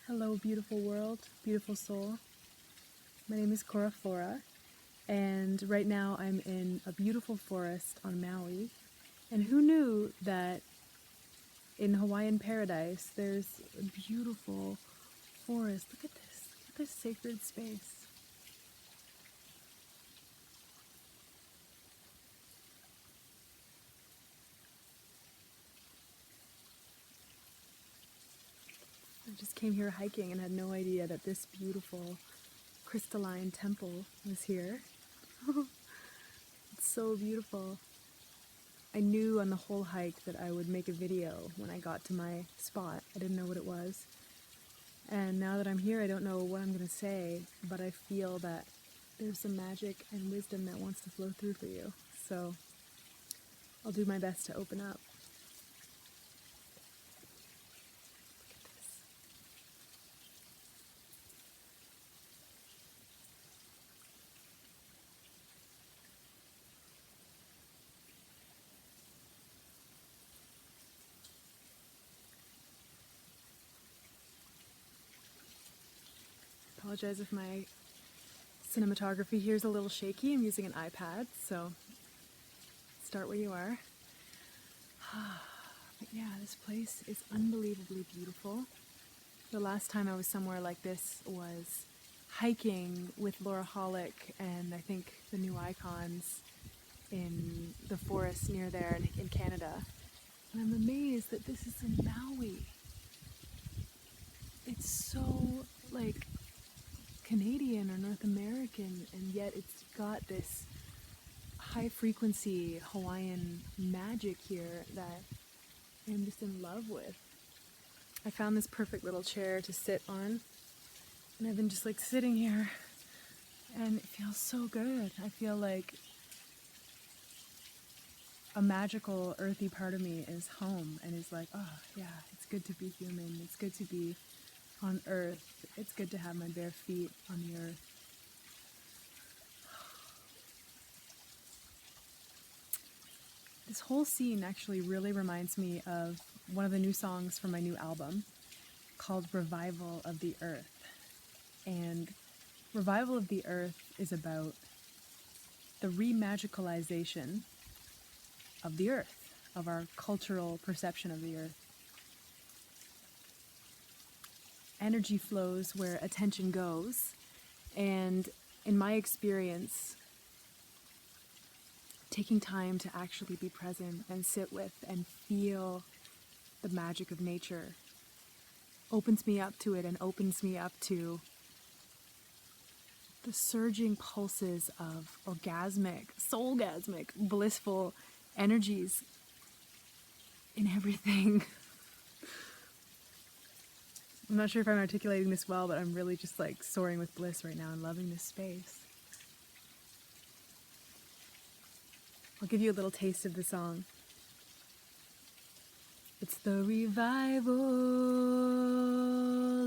Hello, beautiful world, beautiful soul. My name is Cora Flora, and right now I'm in a beautiful forest on Maui. And who knew that in Hawaiian paradise there's a beautiful forest? Look at this sacred space. I just came here hiking and had no idea that this beautiful crystalline temple was here. It's so beautiful. I knew on the whole hike that I would make a video when I got to my spot. I didn't know what it was. And now that I'm here, I don't know what I'm going to say, but I feel that there's some magic and wisdom that wants to flow through for you. So I'll do my best to open up. Look at this. Apologize if my cinematography here is a little shaky. I'm using an iPad, so start where you are. But yeah, this place is unbelievably beautiful. The last time I was somewhere like this was hiking with Laura Hollick and I think the New Icons in the forest near there in Canada. And I'm amazed that this is in Maui. It's so like Canadian or North American, and yet it's got this high frequency Hawaiian magic here that I'm just in love with. I found this perfect little chair to sit on, and I've been just like sitting here, and it feels so good. I feel like a magical earthy part of me is home and is like, oh yeah, it's good to be human. It's good to be on earth. It's good to have my bare feet on the earth. This whole scene actually really reminds me of one of the new songs from my new album called Revival of the Earth. And Revival of the Earth is about the remagicalization of the earth, of our cultural perception of the earth. Energy flows where attention goes, and in my experience, taking time to actually be present and sit with and feel the magic of nature opens me up to it and opens me up to the surging pulses of orgasmic, soulgasmic, blissful energies in everything. I'm not sure if I'm articulating this well, but I'm really just like soaring with bliss right now and loving this space. I'll give you a little taste of the song. It's the revival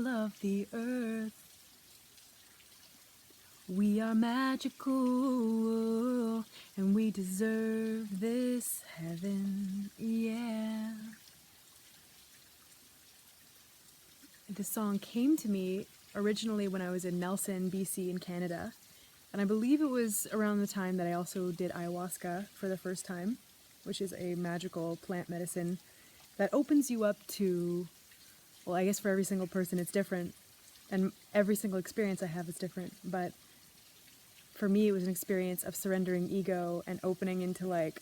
of the earth. We are magical and we deserve this heaven, yeah. This song came to me originally when I was in Nelson, BC in Canada. And I believe it was around the time that I also did ayahuasca for the first time, which is a magical plant medicine that opens you up to, well, I guess for every single person it's different. And every single experience I have is different. But for me, it was an experience of surrendering ego and opening into like,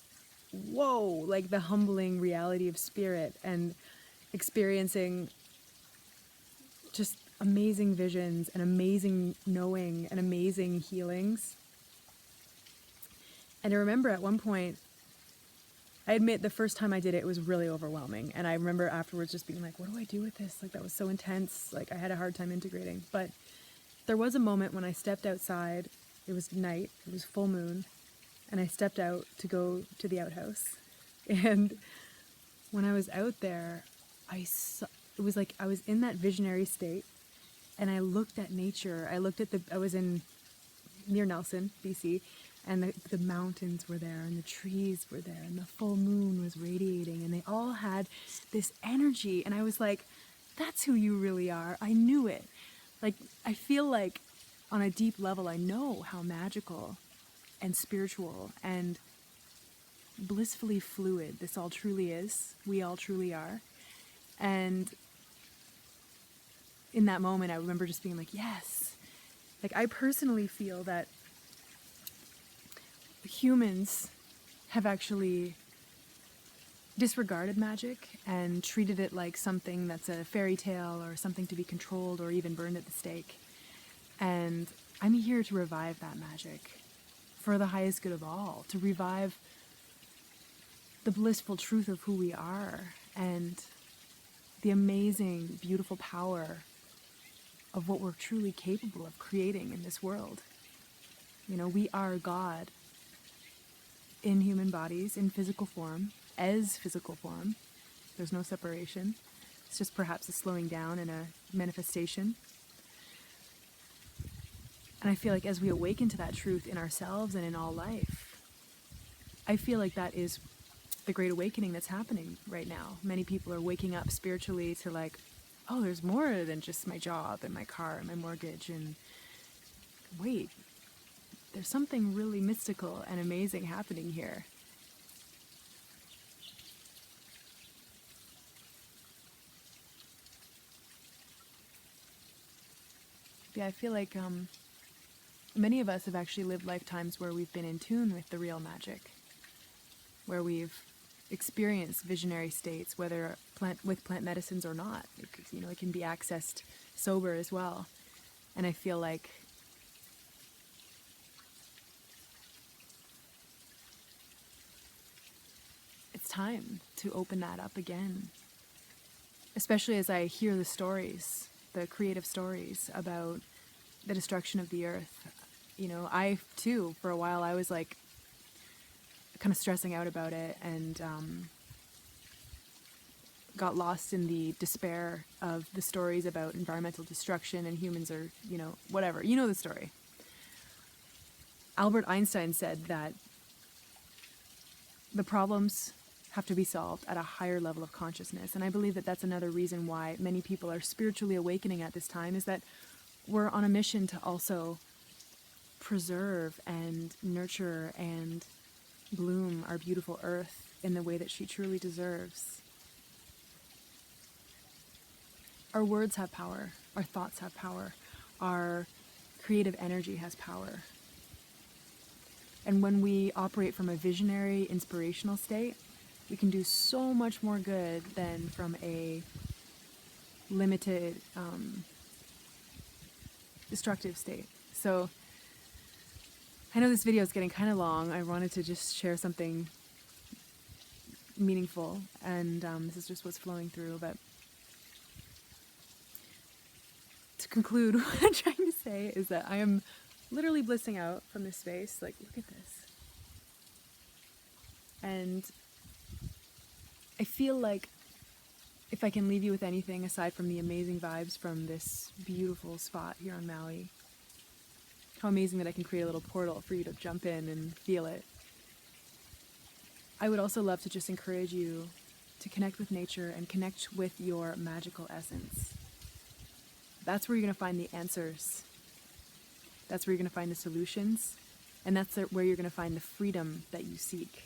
whoa, like the humbling reality of spirit and experiencing just amazing visions and amazing knowing and amazing healings. And I remember at one point, I admit the first time I did it, it was really overwhelming. And I remember afterwards just being like, what do I do with this? Like that was so intense. Like I had a hard time integrating. But there was a moment when I stepped outside. It was night, it was full moon. And I stepped out to go to the outhouse. And when I was out there, it was like I was in that visionary state. And I looked at nature. I was in near Nelson, BC, and the mountains were there, and the trees were there, and the full moon was radiating, and they all had this energy. And I was like, that's who you really are. I knew it. Like, I feel like on a deep level, I know how magical and spiritual and blissfully fluid this all truly is. We all truly are. And in that moment, I remember just being like, yes. Like, I personally feel that humans have actually disregarded magic and treated it like something that's a fairy tale or something to be controlled or even burned at the stake. And I'm here to revive that magic for the highest good of all, to revive the blissful truth of who we are and the amazing, beautiful power of what we're truly capable of creating in this world. You know, we are God in human bodies, in physical form, as physical form. There's no separation. It's just perhaps a slowing down and a manifestation. And I feel like as we awaken to that truth in ourselves and in all life, I feel like that is the great awakening that's happening right now. Many people are waking up spiritually to like, oh, there's more than just my job and my car and my mortgage, and wait, there's something really mystical and amazing happening here. Yeah, I feel like many of us have actually lived lifetimes where we've been in tune with the real magic, where we've experienced visionary states, whether with plant medicines or not. It can be accessed sober as well. And I feel like it's time to open that up again, especially as I hear the stories, the creative stories about the destruction of the earth. I too, for a while, I was like kind of stressing out about it and got lost in the despair of the stories about environmental destruction and humans are, whatever. You know the story. Albert Einstein said that the problems have to be solved at a higher level of consciousness. And I believe that that's another reason why many people are spiritually awakening at this time, is that we're on a mission to also preserve and nurture and bloom our beautiful earth in the way that she truly deserves. Our words have power, our thoughts have power, our creative energy has power. And when we operate from a visionary, inspirational state, we can do so much more good than from a limited, destructive state. So I know this video is getting kind of long. I wanted to just share something meaningful, and this is just what's flowing through. But to conclude, what I'm trying to say is that I am literally blissing out from this space. Like, look at this. And I feel like if I can leave you with anything aside from the amazing vibes from this beautiful spot here on Maui, how amazing that I can create a little portal for you to jump in and feel it. I would also love to just encourage you to connect with nature and connect with your magical essence. That's where you're going to find the answers. That's where you're going to find the solutions. And that's where you're going to find the freedom that you seek.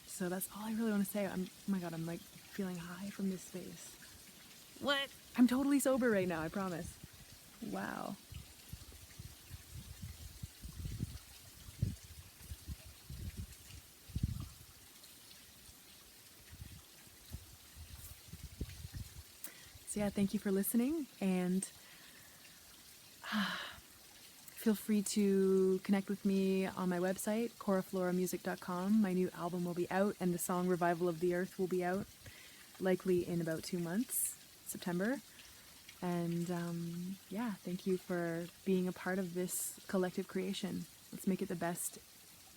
So that's all I really want to say. Oh my God, I'm like feeling high from this space. What? I'm totally sober right now, I promise. Wow. So yeah, thank you for listening, and feel free to connect with me on my website, corafloramusic.com. My new album will be out, and the song Revival of the Earth will be out, likely in about 2 months, September. And yeah, thank you for being a part of this collective creation. Let's make it the best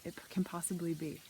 it can possibly be.